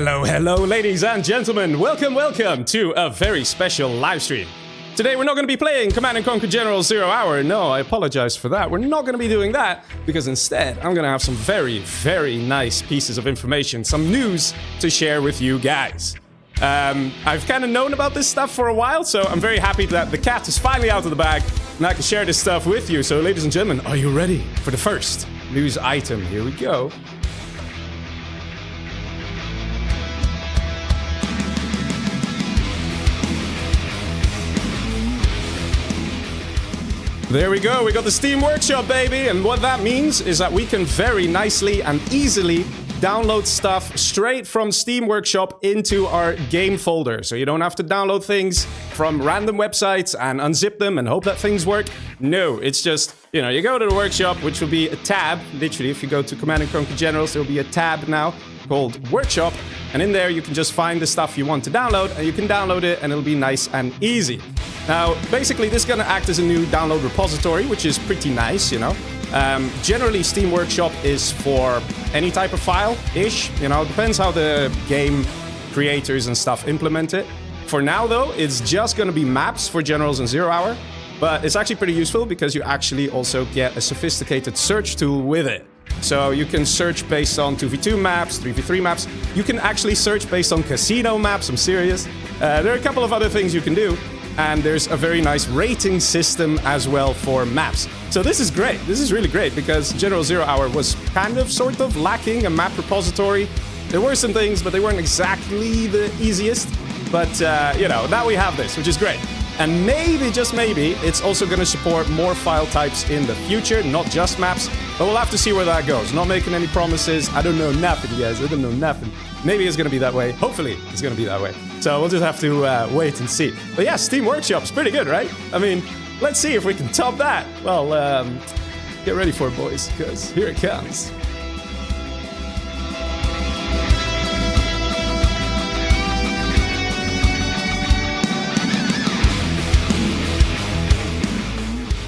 Hello, ladies and gentlemen. Welcome to a very special live stream. Today, we're not going to be playing Command & Conquer General 0 Hour. No, I apologize for that. We're not going to be doing that because instead, I'm going to have some very nice pieces of information, some news to share with you guys. I've kind of known about this stuff for a while, so I'm very happy that the cat is finally out of the bag and I can share this stuff with you. So, ladies and gentlemen, are you ready for the first news item? Here we go. There we go, we got the Steam Workshop, baby! And what that means is that we can very nicely and easily download stuff straight from Steam Workshop into our game folder. So you don't have to download things from random websites and unzip them and hope that things work. No, it's just, you know, you go to the workshop, which will be a tab. Literally, if you go to Command & Conquer Generals, there will be a tab now called Workshop. And in there, you can just find the stuff you want to download, and you can download it, and it'll be nice and easy. Now, basically, this is going to act as a new download repository, which is pretty nice, you know. Generally, Steam Workshop is for any type of file-ish. You know, it depends how the game creators and stuff implement it. For now, though, it's just going to be maps for Generals and 0 Hour. But it's actually pretty useful because you actually also get a sophisticated search tool with it. So you can search based on 2v2 maps, 3v3 maps. You can actually search based on casino maps, I'm serious. There are a couple of other things you can do. And there's a very nice rating system as well for maps. So this is great. This is really great because General 0 Hour was kind of sort of lacking a map repository. There were some things, but they weren't exactly the easiest. But, you know, now we have this, which is great. And maybe, just maybe, it's also going to support more file types in the future, not just maps. But we'll have to see where that goes. Not making any promises. I don't know nothing, guys. I don't know nothing. Maybe it's going to be that way. Hopefully, it's going to be that way. So we'll just have to wait and see. But yeah, Steam Workshop's pretty good, right? I mean, let's see if we can top that. Well, get ready for it, boys, because here it comes.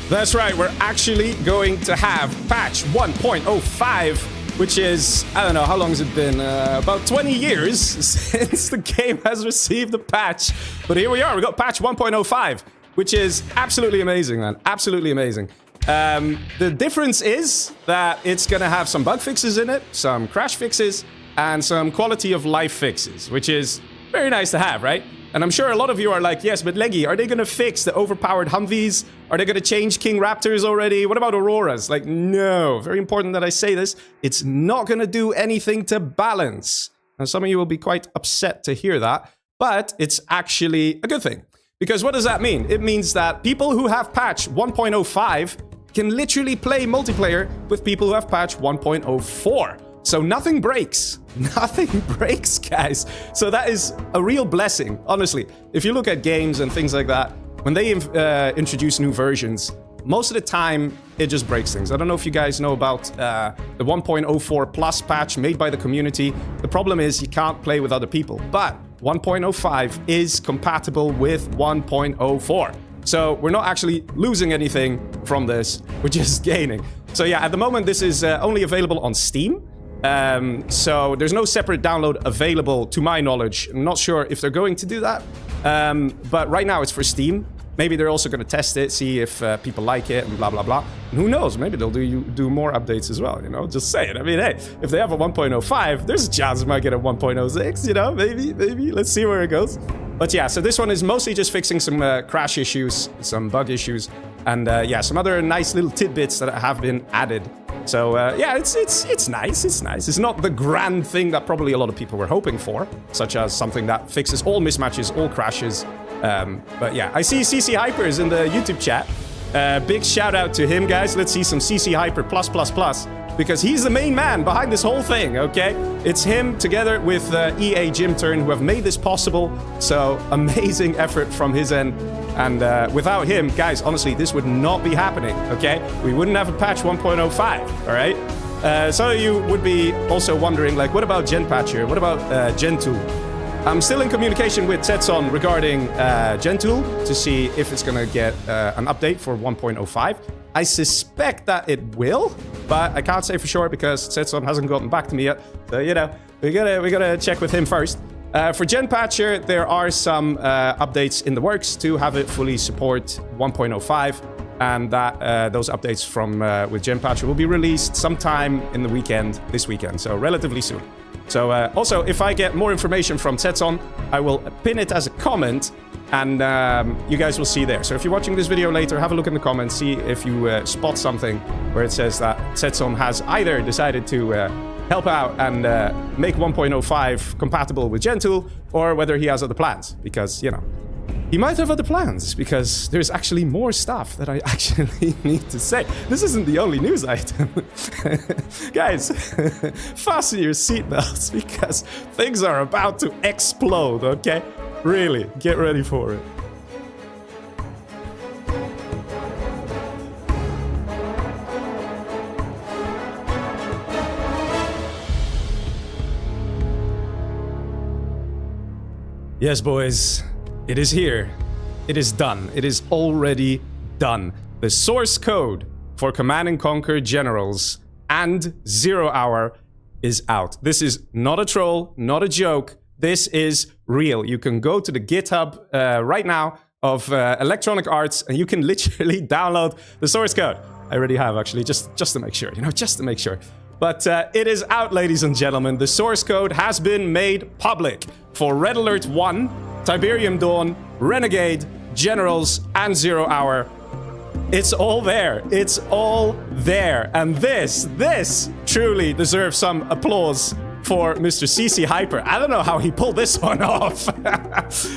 That's right, we're actually going to have patch 1.05, which is, I don't know, how long has it been? About 20 years since the game has received a patch. But here we are, we got patch 1.05, which is absolutely amazing, man. Absolutely amazing. The difference is that it's going to have some bug fixes in it, some crash fixes, and some quality of life fixes, which is very nice to have, right? And I'm sure a lot of you are like, yes, but Leggy, are they going to fix the overpowered Humvees? Are they going to change King Raptors already? What about Auroras? Like, no. Very important that I say this. It's not going to do anything to balance. And some of you will be quite upset to hear that. But it's actually a good thing. Because what does that mean? It means that people who have patch 1.05 can literally play multiplayer with people who have patch 1.04. So nothing breaks. Nothing breaks, guys. So that is a real blessing, honestly. If you look at games and things like that, when they introduce new versions, most of the time, it just breaks things. I don't know if you guys know about the 1.04 plus patch made by the community. The problem is you can't play with other people. But 1.05 is compatible with 1.04. So we're not actually losing anything from this. We're just gaining. So yeah, at the moment, this is only available on Steam. So there's no separate download available to my knowledge. I'm not sure if they're going to do that. But right now it's for Steam. Maybe they're also going to test it, see if people like it and blah, blah, blah. And who knows? Maybe they'll do more updates as well, you know? Just saying. I mean, hey, if they have a 1.05, there's a chance it might get a 1.06, you know? Maybe. Let's see where it goes. But yeah, so this one is mostly just fixing some crash issues, some bug issues, and yeah, some other nice little tidbits that have been added. So yeah, it's nice, it's nice. It's not the grand thing that probably a lot of people were hoping for, such as something that fixes all mismatches, all crashes. But yeah, I see CCHyper is in the YouTube chat. Big shout out to him, guys. Let's see some CCHyper plus, because he's the main man behind this whole thing, okay? It's him together with EA Gym Turn who have made this possible. So amazing effort from his end. And without him, guys, honestly, this would not be happening, okay? We wouldn't have a patch 1.05, all right? Some of you would be also wondering, like, what about Gen Patcher? What about Gen Tool? I'm still in communication with Setson regarding Gen Tool to see if it's going to get an update for 1.05. I suspect that it will, but I can't say for sure because Setson hasn't gotten back to me yet. So, you know, we gotta check with him first. For Gen Patcher, there are some updates in the works to have it fully support 1.05, and that those updates from with Gen Patcher will be released sometime in the weekend, this weekend, so relatively soon. So also, if I get more information from Tsetson, I will pin it as a comment, and you guys will see there. So if you're watching this video later, have a look in the comments, see if you spot something where it says that Tsetson has either decided to help out and make 1.05 compatible with Gentool, or whether he has other plans, because, you know, he might have other plans, because there's actually more stuff that I actually need to say. This isn't the only news item. Guys, fasten your seatbelts, because things are about to explode, okay? Really, get ready for it. Yes, boys. It is here. It is done. It is already done. The source code for Command & Conquer Generals and 0 Hour is out. This is not a troll, not a joke. This is real. You can go to the GitHub right now of Electronic Arts, and you can literally download the source code. I already have, actually, just to make sure, you know, just to make sure. But it is out, ladies and gentlemen. The source code has been made public for Red Alert 1, Tiberium Dawn, Renegade, Generals, and 0 Hour. It's all there. It's all there. And this truly deserves some applause for Mr. CCHyper. I don't know how he pulled this one off,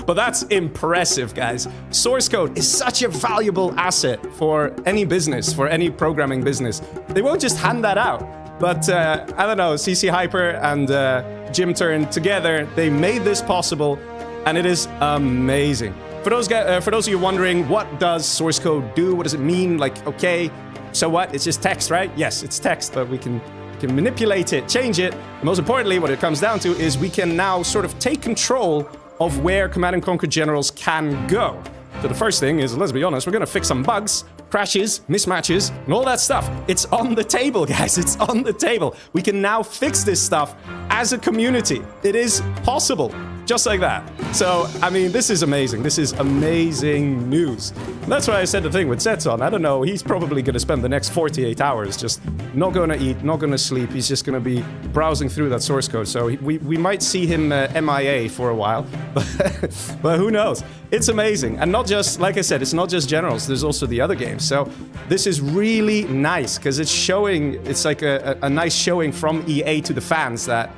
but that's impressive, guys. Source code is such a valuable asset for any business, for any programming business. They won't just hand that out. But I don't know, CCHyper and Jim Turn together, they made this possible, and it is amazing. For those of you wondering, what does source code do? What does it mean? Like, okay, so what? It's just text, right? Yes, it's text, but we can manipulate it, change it. And most importantly, what it comes down to is we can now sort of take control of where Command & Conquer Generals can go. So the first thing is, let's be honest, we're going to fix some bugs, crashes, mismatches, and all that stuff. It's on the table, guys. It's on the table. We can now fix this stuff as a community. It is possible, just like that. So, I mean, this is amazing. This is amazing news. And that's why I said the thing with Tsetson. I don't know, he's probably going to spend the next 48 hours just not going to eat, not going to sleep. He's just going to be browsing through that source code. So we might see him MIA for a while, but who knows? It's amazing. And not just, like I said, it's not just Generals. There's also the other games. So this is really nice because it's showing, it's like a nice showing from EA to the fans that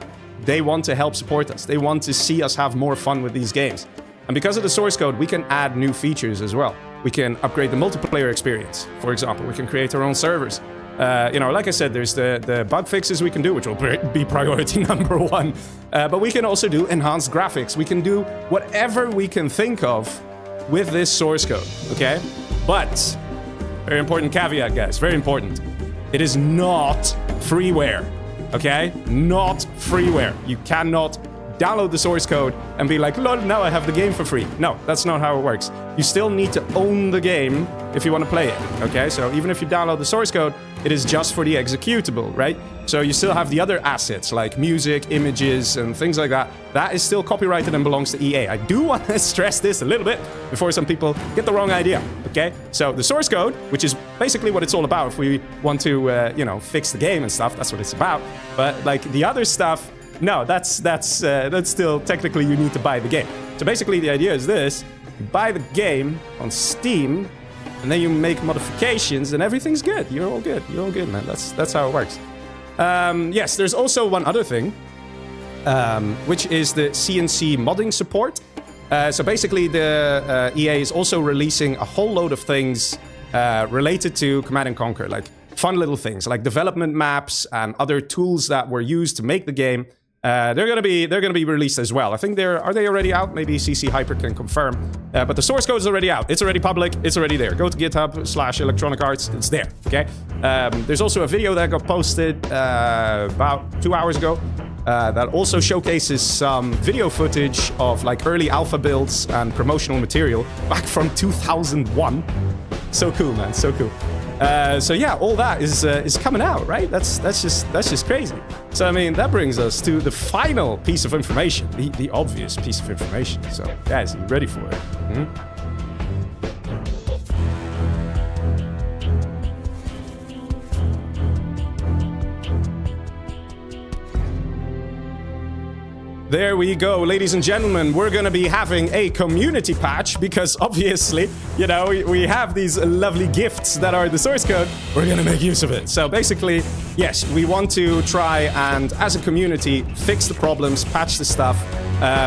they want to help support us. They want to see us have more fun with these games. And because of the source code, we can add new features as well. We can upgrade the multiplayer experience, for example. We can create our own servers. You know, like I said, there's the bug fixes we can do, which will be priority number one. But we can also do enhanced graphics. We can do whatever we can think of with this source code, okay? But, very important caveat, guys, very important. It is not freeware, okay? Not freeware. You cannot download the source code and be like, lol, now I have the game for free. No, that's not how it works. You still need to own the game if you want to play it, okay? So even if you download the source code, it is just for the executable, right? So you still have the other assets like music, images, and things like that. That is still copyrighted and belongs to EA. I do want to stress this a little bit before some people get the wrong idea, okay? So the source code, which is basically what it's all about if we want to, you know, fix the game and stuff, that's what it's about. But like the other stuff, no, that's still technically you need to buy the game. So basically the idea is this: you buy the game on Steam, and then you make modifications, and everything's good. You're all good. You're all good, man. That's how it works. Yes, there's also one other thing, which is the CNC modding support. So basically, the EA is also releasing a whole load of things related to Command & Conquer, like fun little things, like development maps and other tools that were used to make the game. They're gonna be released as well. I think are they already out? Maybe CCHyper can confirm. But the source code is already out. It's already public. It's already there. Go to GitHub/Electronic Arts. It's there. Okay. There's also a video that got posted about 2 hours ago that also showcases some video footage of like early alpha builds and promotional material back from 2001. So cool, man. So cool. So yeah, all that is coming out, right? That's just crazy. So I mean, that brings us to the final piece of information, the obvious piece of information. So guys, are you ready for it? There we go, ladies and gentlemen. We're going to be having a community patch because obviously, you know, we have these lovely gifts that are the source code. We're going to make use of it. So basically, yes, we want to try and, as a community, fix the problems, patch the stuff.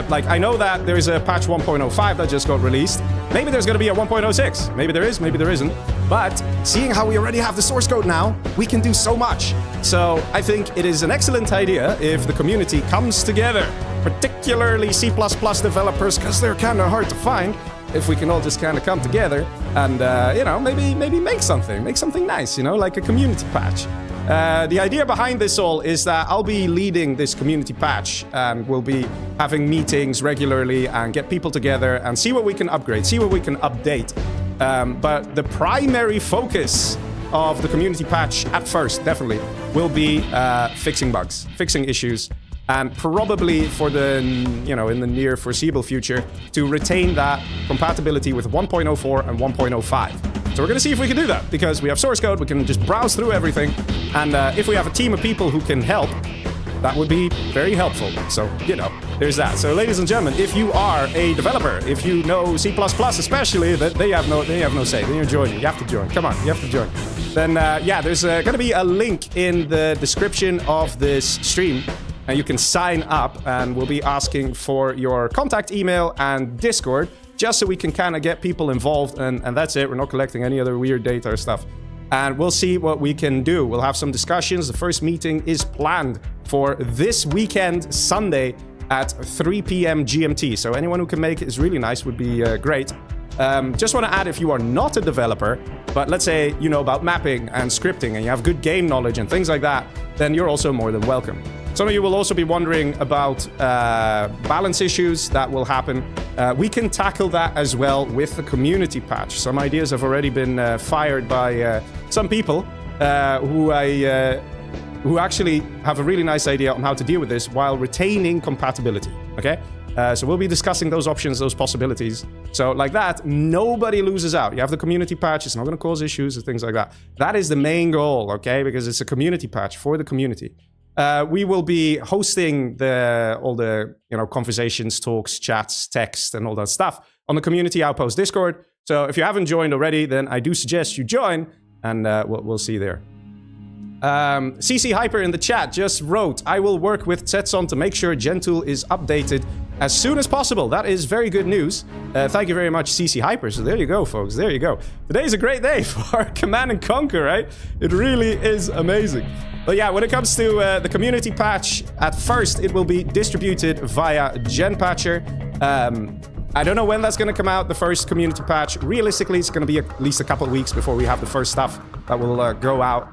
Like, I know that there is a patch 1.05 that just got released. Maybe there's going to be a 1.06. Maybe there is, maybe there isn't. But seeing how we already have the source code now, we can do so much. So I think it is an excellent idea if the community comes together, particularly C++ developers, because they're kind of hard to find. If we can all just kind of come together and, you know, maybe make something nice, you know, like a community patch. The idea behind this all is that I'll be leading this community patch and we'll be having meetings regularly and get people together and see what we can upgrade, see what we can update. But the primary focus of the community patch at first, definitely, will be fixing bugs, fixing issues, and probably for the, you know, in the near foreseeable future, to retain that compatibility with 1.04 and 1.05. So we're gonna see if we can do that, because we have source code, we can just browse through everything, and if we have a team of people who can help, that would be very helpful. So, you know, there's that. So, ladies and gentlemen, if you are a developer, if you know C++ especially, that they have no say. Then you're joining. You have to join. Come on, you have to join. Then, yeah, there's going to be a link in the description of this stream, and you can sign up, and we'll be asking for your contact email and Discord, just so we can kind of get people involved, and that's it. We're not collecting any other weird data or stuff. And we'll see what we can do. We'll have some discussions. The first meeting is planned for this weekend, Sunday, at 3 p.m. GMT. So anyone who can make it is really nice, would be great. Just want to add, if you are not a developer, but let's say you know about mapping and scripting and you have good game knowledge and things like that, then you're also more than welcome. Some of you will also be wondering about balance issues that will happen. We can tackle that as well with the community patch. Some ideas have already been fired by some people who actually have a really nice idea on how to deal with this while retaining compatibility, okay? So we'll be discussing those options, those possibilities. So like that, nobody loses out. You have the community patch, it's not going to cause issues and things like that. That is the main goal, okay? Because it's a community patch for the community. We will be hosting all the conversations, talks, chats, text, and all that stuff on the Community Outpost Discord. So if you haven't joined already, then I do suggest you join, and we'll see you there. CCHyper in the chat just wrote, I will work with Tsetson to make sure Gentool is updated as soon as possible. That is very good news. Thank you very much, CCHyper. So there you go, folks. There you go. Today's a great day for Command and Conquer, right? It really is amazing. But yeah, when it comes to the community patch, at first it will be distributed via GenPatcher. I don't know when that's going to come out, the first community patch. Realistically, it's going to be at least a couple of weeks before we have the first stuff that will go out,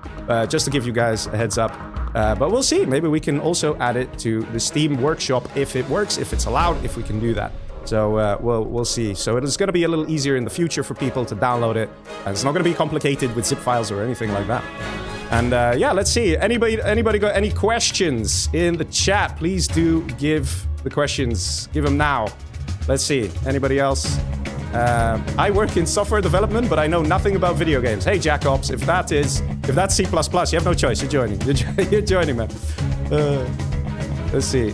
just to give you guys a heads up. But we'll see. Maybe we can also add it to the Steam Workshop if it works, if it's allowed, if we can do that. So we'll see. So it is going to be a little easier in the future for people to download it. And it's not going to be complicated with zip files or anything like that. And yeah, let's see. Anybody got any questions in the chat? Please do give the questions. Give them now. Let's see. Anybody else? I work in software development, but I know nothing about video games. Hey, Jacobs, if that's C++, you have no choice. You're joining. You're joining, man. Let's see.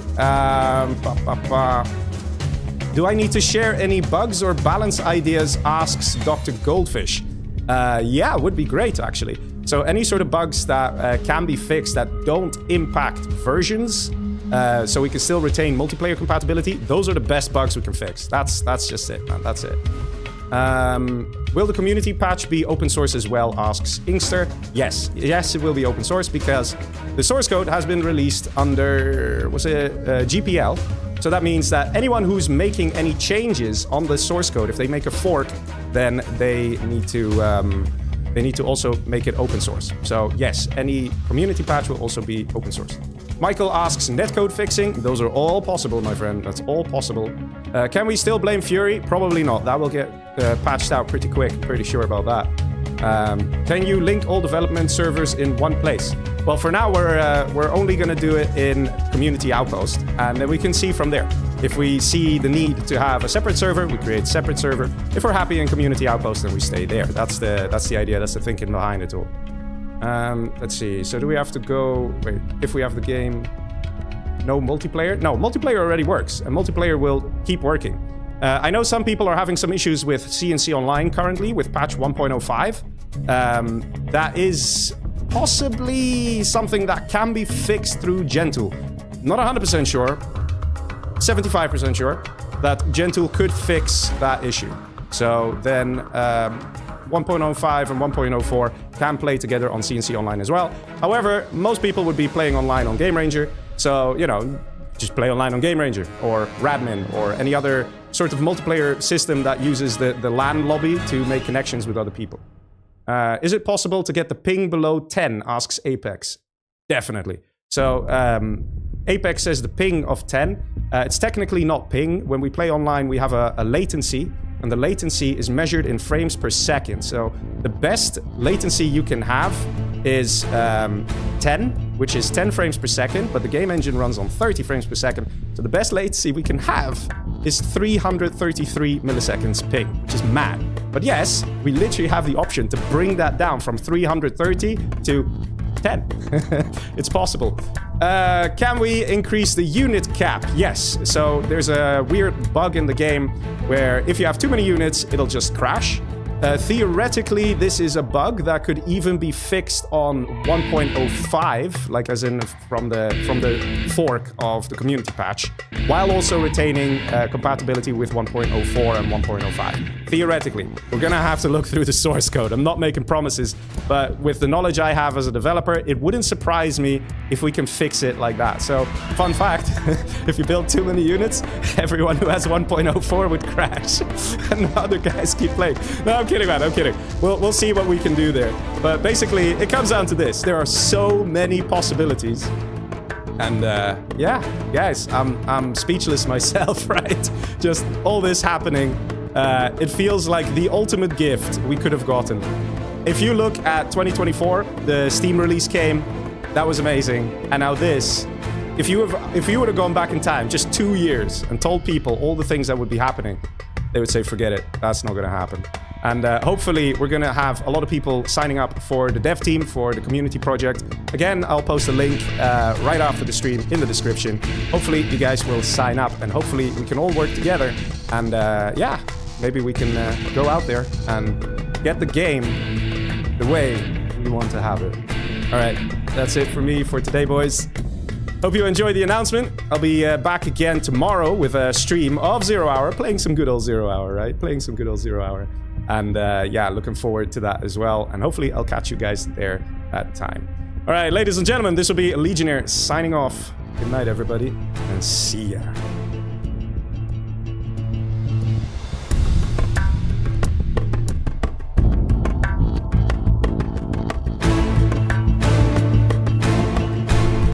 Do I need to share any bugs or balance ideas? Asks Dr. Goldfish. Yeah, would be great, actually. So any sort of bugs that can be fixed that don't impact versions, so we can still retain multiplayer compatibility, those are the best bugs we can fix. That's just it, man. That's it. Will the community patch be open source as well, asks Inkster. Yes, it will be open source because the source code has been released under, GPL. So that means that anyone who's making any changes on the source code, if they make a fork, then they need to also make it open source. So yes, any community patch will also be open source. Michael asks, netcode fixing? Those are all possible, my friend. That's all possible. Can we still blame Fury? Probably not. That will get patched out pretty quick. Pretty sure about that. Can you link all development servers in one place? Well, for now, we're only going to do it in Community Outpost, and then we can see from there. If we see the need to have a separate server, we create a separate server. If we're happy in Community Outpost, then we stay there. That's the idea. That's the thinking behind it all. Let's see. So do we have to go... Wait, if we have the game... No multiplayer? No, multiplayer already works, and multiplayer will keep working. I know some people are having some issues with CNC Online currently, with patch 1.05. That is possibly something that can be fixed through Gentool. Not 100% sure, 75% sure, that Gentool could fix that issue. So then 1.05 and 1.04 can play together on CNC Online as well. However, most people would be playing online on Game Ranger, so, you know, just play online on Game Ranger or Radmin or any other sort of multiplayer system that uses the LAN lobby to make connections with other people. Is it possible to get the ping below 10, asks Apex. Definitely. So Apex says the ping of 10. It's technically not ping. When we play online, we have a latency, and the latency is measured in frames per second. So the best latency you can have is 10, which is 10 frames per second, but the game engine runs on 30 frames per second. So the best latency we can have is 333 milliseconds ping, which is mad. But yes, we literally have the option to bring that down from 330 to 10. It's possible. Can we increase the unit cap? Yes. So there's a weird bug in the game where if you have too many units, it'll just crash. Theoretically, this is a bug that could even be fixed on 1.05, like as in from the fork of the community patch, while also retaining compatibility with 1.04 and 1.05. Theoretically, we're gonna have to look through the source code. I'm not making promises, but with the knowledge I have as a developer, it wouldn't surprise me if we can fix it like that. So, fun fact, if you build too many units, everyone who has 1.04 would crash, and the other guys keep playing. No, I'm kidding, man. I'm kidding. We'll see what we can do there. But basically, it comes down to this. There are so many possibilities. And yeah, guys, I'm speechless myself, right? Just all this happening. It feels like the ultimate gift we could have gotten. If you look at 2024, the Steam release came. That was amazing. And now this. If you would have gone back in time, just 2 years, and told people all the things that would be happening, they would say, forget it. That's not going to happen. And hopefully we're going to have a lot of people signing up for the dev team, for the community project. Again, I'll post a link right after the stream in the description. Hopefully you guys will sign up, and hopefully we can all work together. And yeah, maybe we can go out there and get the game the way we want to have it. All right, that's it for me for today, boys. Hope you enjoyed the announcement. I'll be back again tomorrow with a stream of 0 Hour, playing some good old 0 Hour, right? Playing some good old 0 Hour. And yeah, looking forward to that as well. And hopefully I'll catch you guys there at the time. All right, ladies and gentlemen, this will be Legionnaire signing off. Good night, everybody, and see ya.